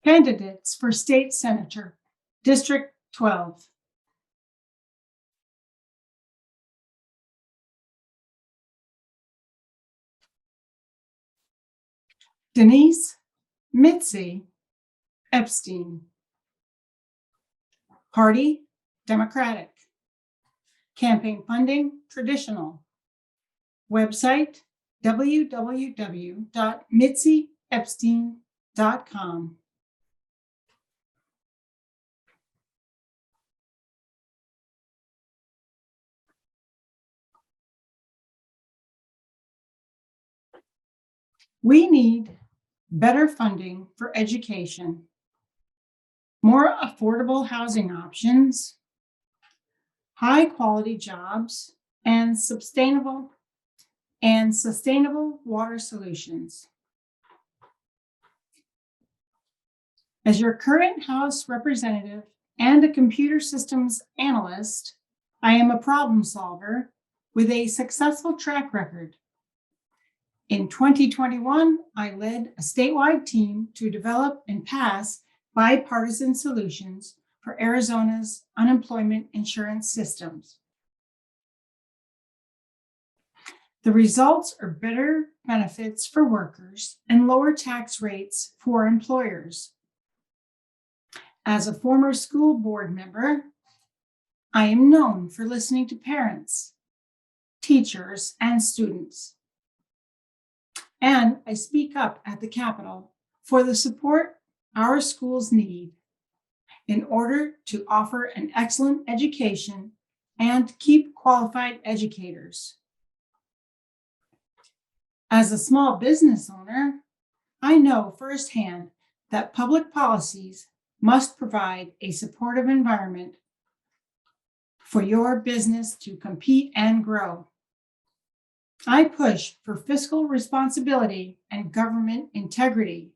Candidates for State Senator, District 12. Denise Mitzi Epstein. Party, Democratic. Campaign funding, traditional. Website, www.mitziepstein.com. We need better funding for education, more affordable housing options, high quality jobs, and sustainable water solutions. As your current House representative and a computer systems analyst, I am a problem solver with a successful track record. In 2021, I led a statewide team to develop and pass bipartisan solutions for Arizona's unemployment insurance systems. The results are better benefits for workers and lower tax rates for employers. As a former school board member, I am known for listening to parents, teachers, and students. And I speak up at the Capitol for the support our schools need in order to offer an excellent education and keep qualified educators. As a small business owner, I know firsthand that public policies must provide a supportive environment for your business to compete and grow. I push for fiscal responsibility and government integrity.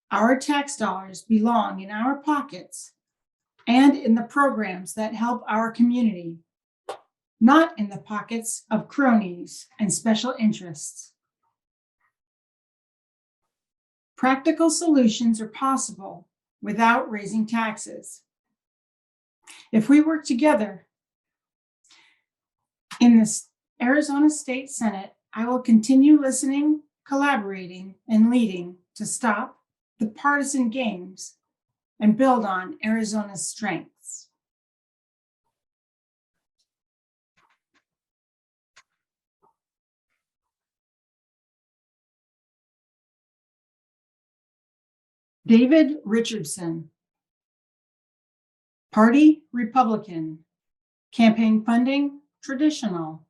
Our tax dollars belong in our pockets and in the programs that help our community, not in the pockets of cronies and special interests. Practical solutions are possible without raising taxes. If we work together in the Arizona State Senate, I will continue listening, collaborating, and leading to stop the partisan games and build on Arizona's strengths. David Richardson. Party, Republican. Campaign funding, traditional.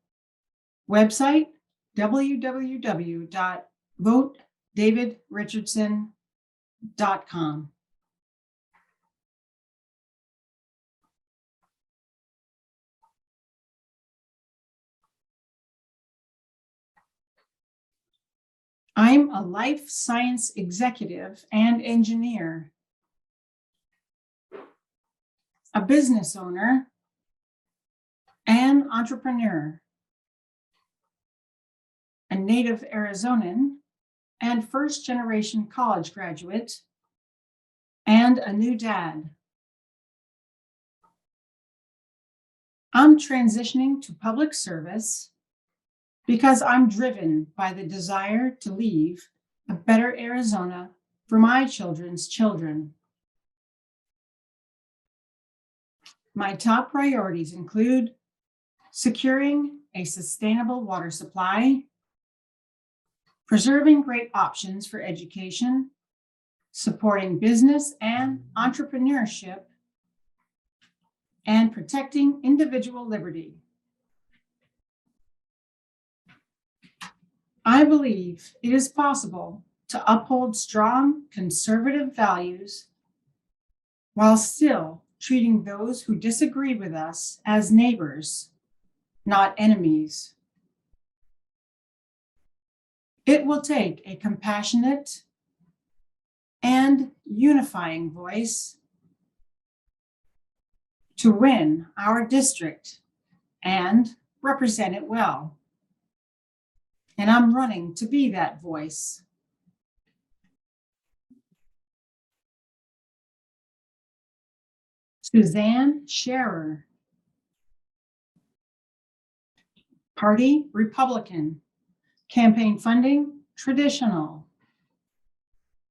Website, www.votedavidrichardson.com. I'm a life science executive and engineer, a business owner, and entrepreneur, a native Arizonan and first-generation college graduate, and a new dad. I'm transitioning to public service because I'm driven by the desire to leave a better Arizona for my children's children. My top priorities include securing a sustainable water supply, preserving great options for education, supporting business and entrepreneurship, and protecting individual liberty. I believe it is possible to uphold strong conservative values while still treating those who disagree with us as neighbors, not enemies. It will take a compassionate and unifying voice to win our district and represent it well. And I'm running to be that voice. Suzanne Scherer, Party Republican, campaign funding traditional,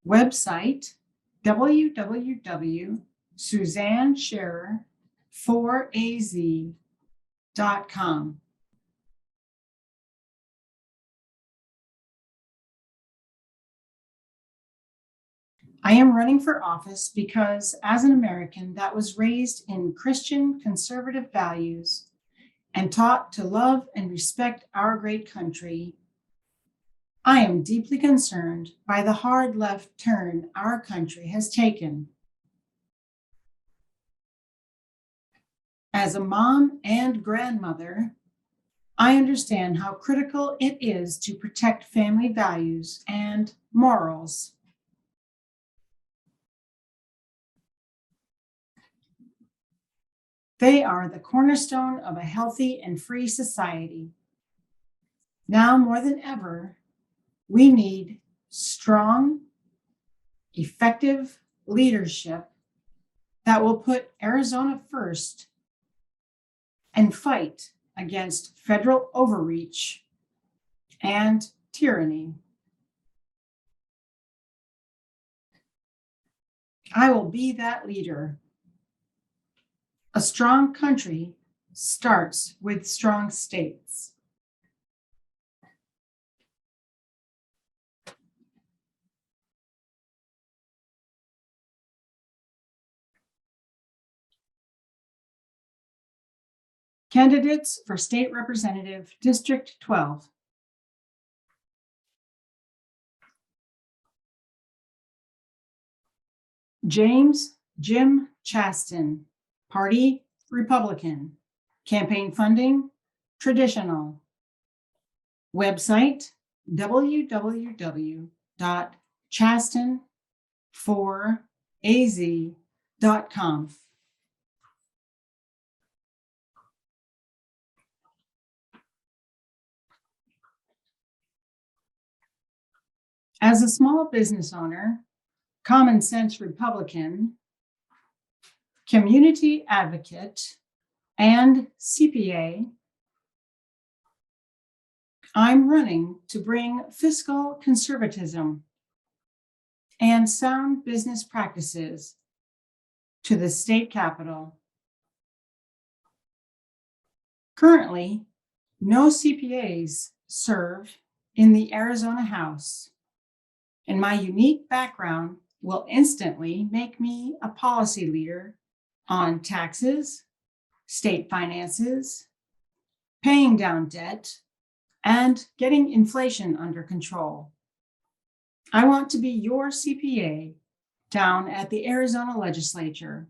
website www.suzannescherer4az.com. I am running for office because, as an American that was raised in Christian conservative values and taught to love and respect our great country, I am deeply concerned by the hard left turn our country has taken. As a mom and grandmother, I understand how critical it is to protect family values and morals. They are the cornerstone of a healthy and free society. Now more than ever, we need strong, effective leadership that will put Arizona first and fight against federal overreach and tyranny. I will be that leader. A strong country starts with strong states. Candidates for State Representative, District 12. James Jim Chaston, Party Republican, campaign funding traditional, website www.chaston4az.com. As a small business owner, common sense Republican, community advocate, and CPA, I'm running to bring fiscal conservatism and sound business practices to the state capitol. Currently, no CPAs serve in the Arizona House, and my unique background will instantly make me a policy leader on taxes, state finances, paying down debt, and getting inflation under control. I want to be your CPA down at the Arizona legislature.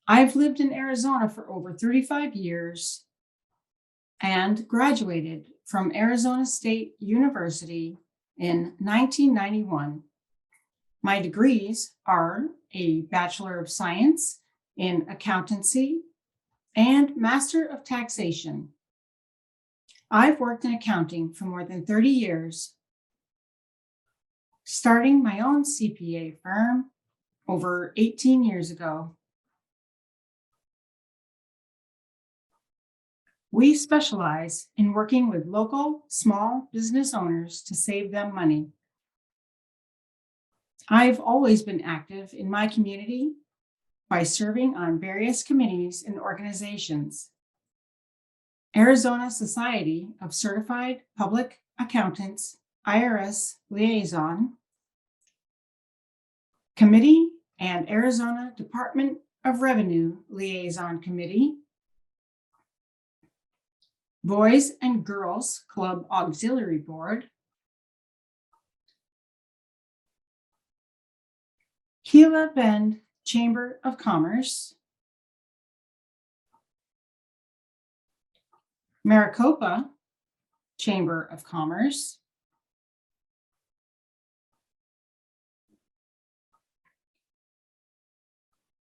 I've lived in Arizona for over 35 years and graduated from Arizona State University in 1991. My degrees are a Bachelor of Science in Accountancy and Master of Taxation. I've worked in accounting for more than 30 years, starting my own CPA firm over 18 years ago. We specialize in working with local small business owners to save them money. I've always been active in my community by serving on various committees and organizations. Arizona Society of Certified Public Accountants, IRS Liaison Committee, and Arizona Department of Revenue Liaison Committee, Boys and Girls Club Auxiliary Board, Gila Bend Chamber of Commerce, Maricopa Chamber of Commerce,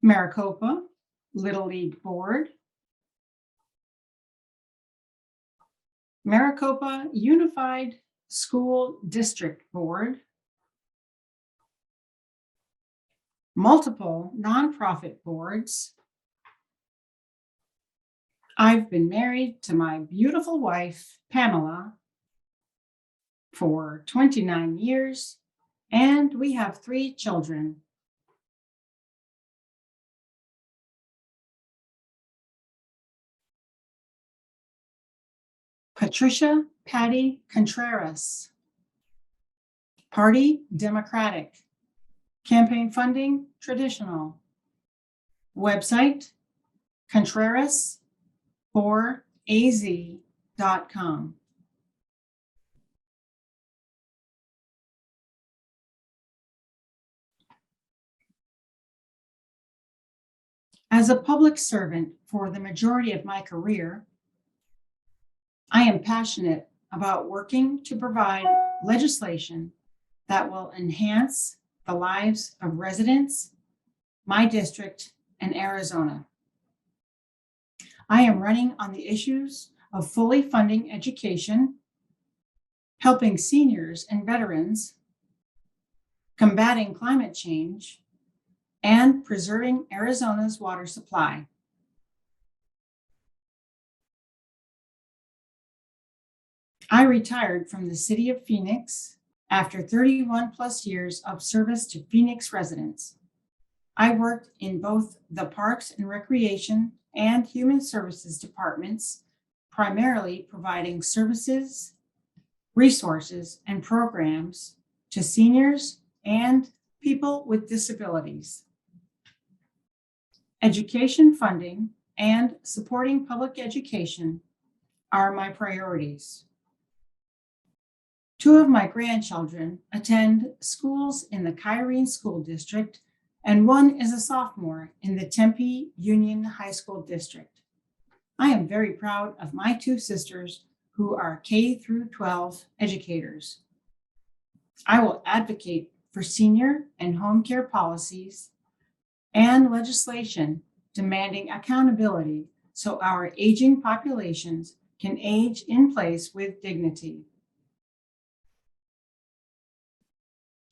Maricopa Little League Board, Maricopa Unified School District Board, multiple nonprofit boards. I've been married to my beautiful wife, Pamela, for 29 years, and we have 3 children. Patricia Patty Contreras. Party, Democratic. Campaign funding, traditional. Website, Contreras4az.com. As a public servant for the majority of my career, I am passionate about working to provide legislation that will enhance the lives of residents, my district, and Arizona. I am running on the issues of fully funding education, helping seniors and veterans, combating climate change, and preserving Arizona's water supply. I retired from the city of Phoenix after 31 plus years of service to Phoenix residents. I worked in both the Parks and Recreation and Human Services departments, primarily providing services, resources, and programs to seniors and people with disabilities. Education funding and supporting public education are my priorities. 2 of my grandchildren attend schools in the Kyrene School District, and 1 is a sophomore in the Tempe Union High School District. I am very proud of my 2 sisters who are K through 12 educators. I will advocate for senior and home care policies and legislation demanding accountability so our aging populations can age in place with dignity.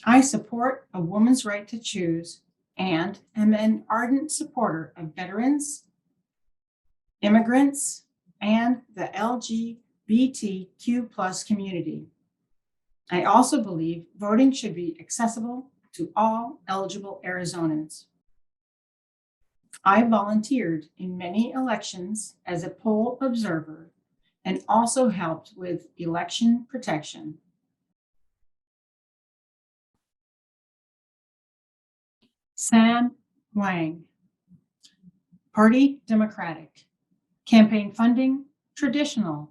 I support a woman's right to choose and am an ardent supporter of veterans, immigrants, and the LGBTQ+ community. I also believe voting should be accessible to all eligible Arizonans. I volunteered in many elections as a poll observer and also helped with election protection. Sam Wang. Party, Democratic. Campaign funding, traditional.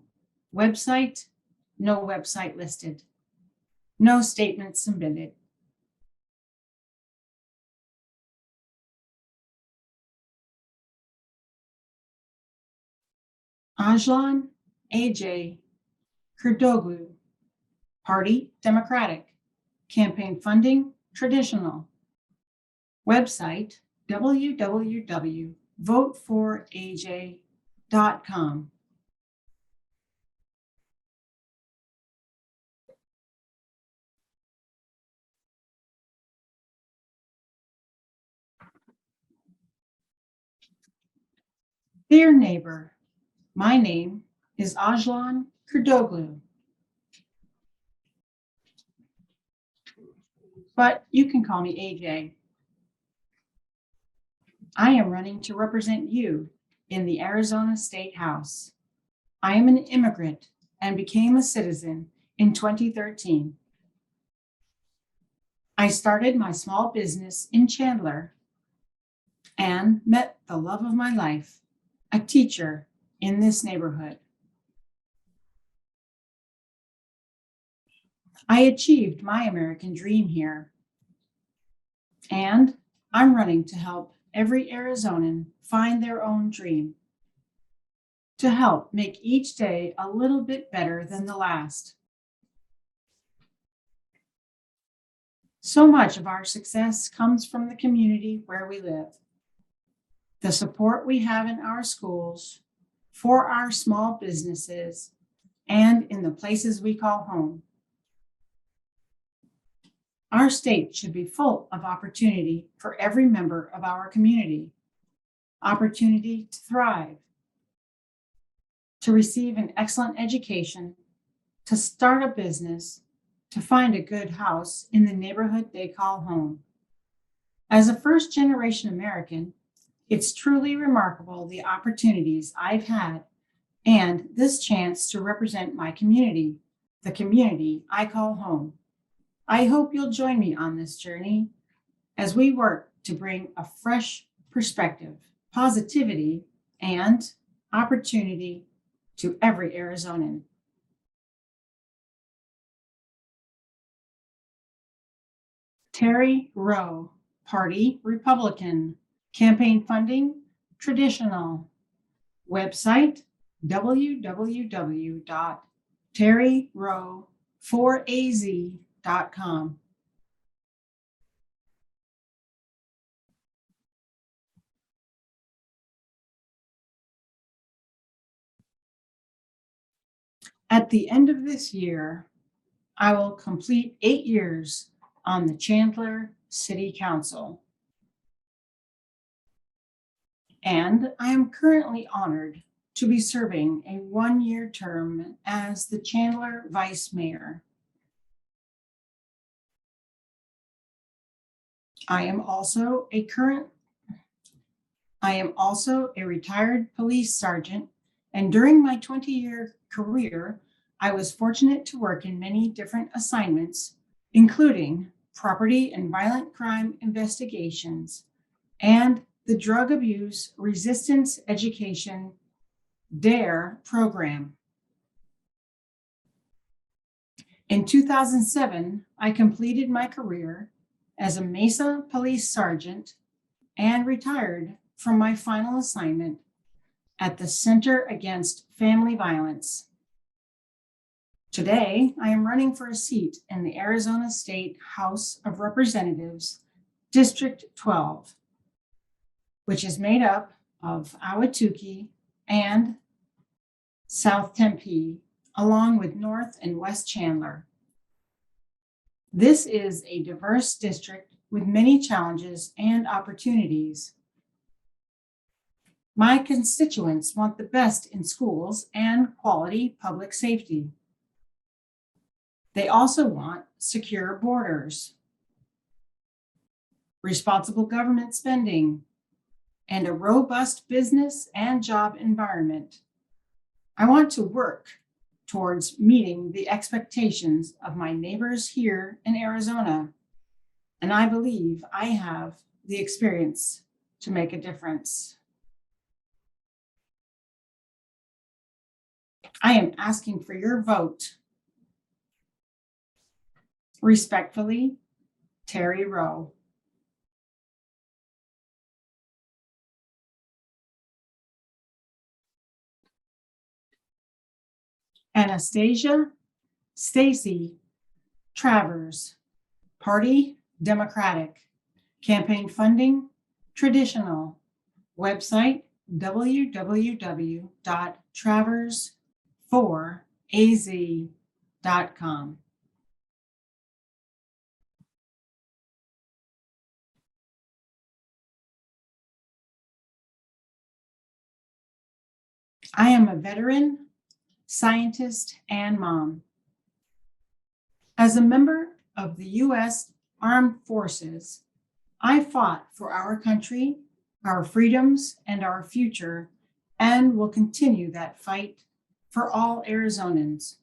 Website, no website listed. No statement submitted. Ajlan AJ Kurdoglu. Party, Democratic. Campaign funding, traditional. Website, www.voteforaj.com. Dear neighbor, my name is Ajlan Kurdoglu, but you can call me AJ. I am running to represent you in the Arizona State House. I am an immigrant and became a citizen in 2013. I started my small business in Chandler and met the love of my life, a teacher in this neighborhood. I achieved my American dream here, and I'm running to help every Arizonan find their own dream, to help make each day a little bit better than the last. So much of our success comes from the community where we live. The support we have in our schools, for our small businesses, and in the places we call home. Our state should be full of opportunity for every member of our community. Opportunity to thrive, to receive an excellent education, to start a business, to find a good house in the neighborhood they call home. As a first generation American, it's truly remarkable the opportunities I've had and this chance to represent my community, the community I call home. I hope you'll join me on this journey as we work to bring a fresh perspective, positivity, and opportunity to every Arizonan. Terry Rowe, Party Republican. Campaign funding, traditional. Website, www.terryrowe4az.com. At the end of this year, I will complete 8 years on the Chandler City Council. And I am currently honored to be serving a 1-year term as the Chandler Vice Mayor. I am also a retired police sergeant, and during my 20-year career, I was fortunate to work in many different assignments, including property and violent crime investigations and the Drug Abuse Resistance Education DARE program. In 2007, I completed my career as a Mesa police sergeant and retired from my final assignment at the Center Against Family Violence. Today, I am running for a seat in the Arizona State House of Representatives, District 12, which is made up of Ahwatukee and South Tempe, along with North and West Chandler. This is a diverse district with many challenges and opportunities. My constituents want the best in schools and quality public safety. They also want secure borders, responsible government spending, and a robust business and job environment. I want to work towards meeting the expectations of my neighbors here in Arizona, and I believe I have the experience to make a difference. I am asking for your vote. Respectfully, Terry Rowe. Anastasia Stacy Travers, Party Democratic. Campaign funding, traditional. Website, www.travers4az.com. I am a veteran, scientist, and mom. As a member of the U.S. Armed Forces, I fought for our country, our freedoms, and our future, and will continue that fight for all Arizonans.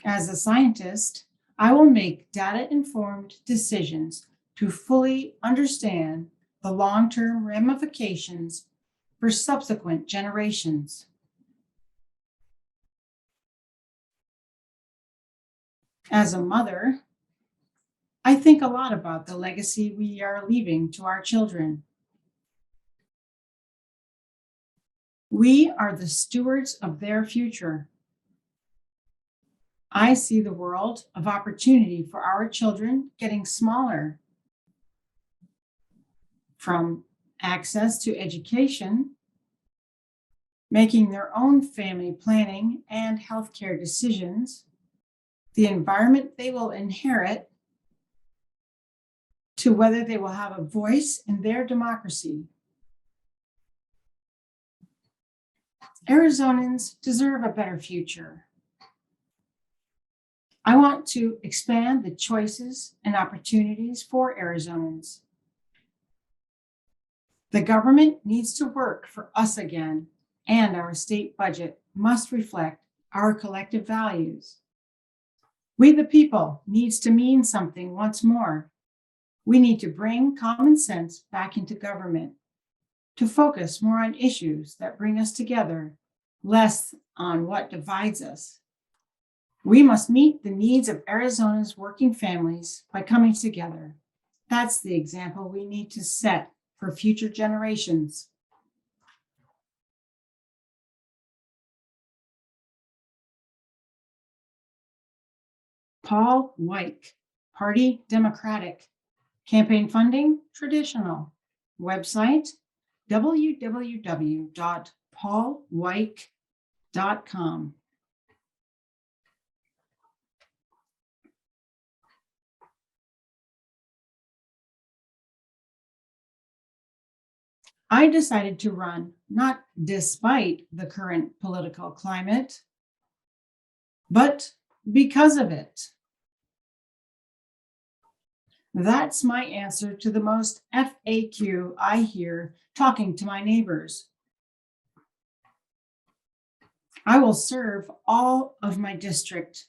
As a scientist, I will make data-informed decisions to fully understand the long-term ramifications for subsequent generations. As a mother, I think a lot about the legacy we are leaving to our children. We are the stewards of their future. I see the world of opportunity for our children getting smaller, from access to education, making their own family planning and healthcare decisions, the environment they will inherit, to whether they will have a voice in their democracy. Arizonans deserve a better future. I want to expand the choices and opportunities for Arizonans. The government needs to work for us again, and our state budget must reflect our collective values. We the people needs to mean something once more. We need to bring common sense back into government, to focus more on issues that bring us together, less on what divides us. We must meet the needs of Arizona's working families by coming together. That's the example we need to set for future generations. Paul Weick, Party Democratic. Campaign funding, traditional. Website, www.paulweick.com. I decided to run not despite the current political climate, but because of it. That's my answer to the most FAQ I hear talking to my neighbors. I will serve all of my district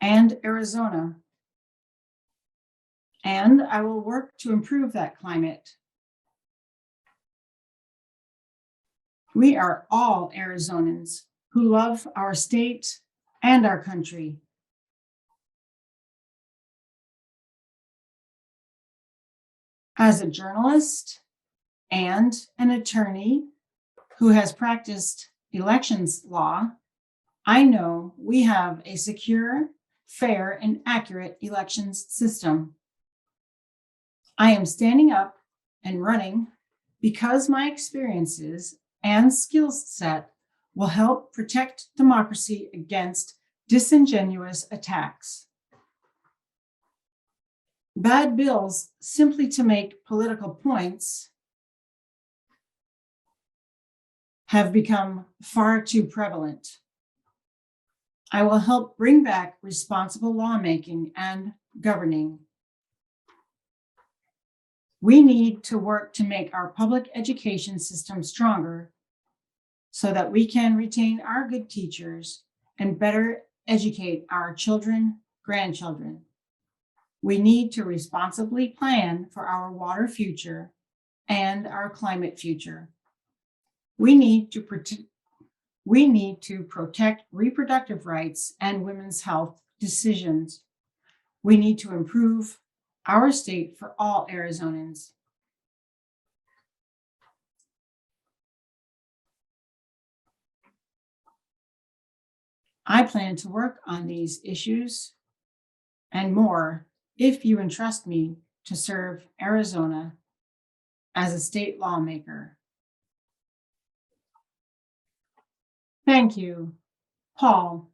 and Arizona, and I will work to improve that climate. We are all Arizonans who love our state and our country. As a journalist and an attorney who has practiced elections law, I know we have a secure, fair, and accurate elections system. I am standing up and running because my experiences and skill set will help protect democracy against disingenuous attacks. Bad bills simply to make political points have become far too prevalent. I will help bring back responsible lawmaking and governing. We need to work to make our public education system stronger so that we can retain our good teachers and better educate our children, grandchildren. We need to responsibly plan for our water future and our climate future. We need to protect reproductive rights and women's health decisions. We need to improve our state for all Arizonans. I plan to work on these issues and more if you entrust me to serve Arizona as a state lawmaker. Thank you, Paul.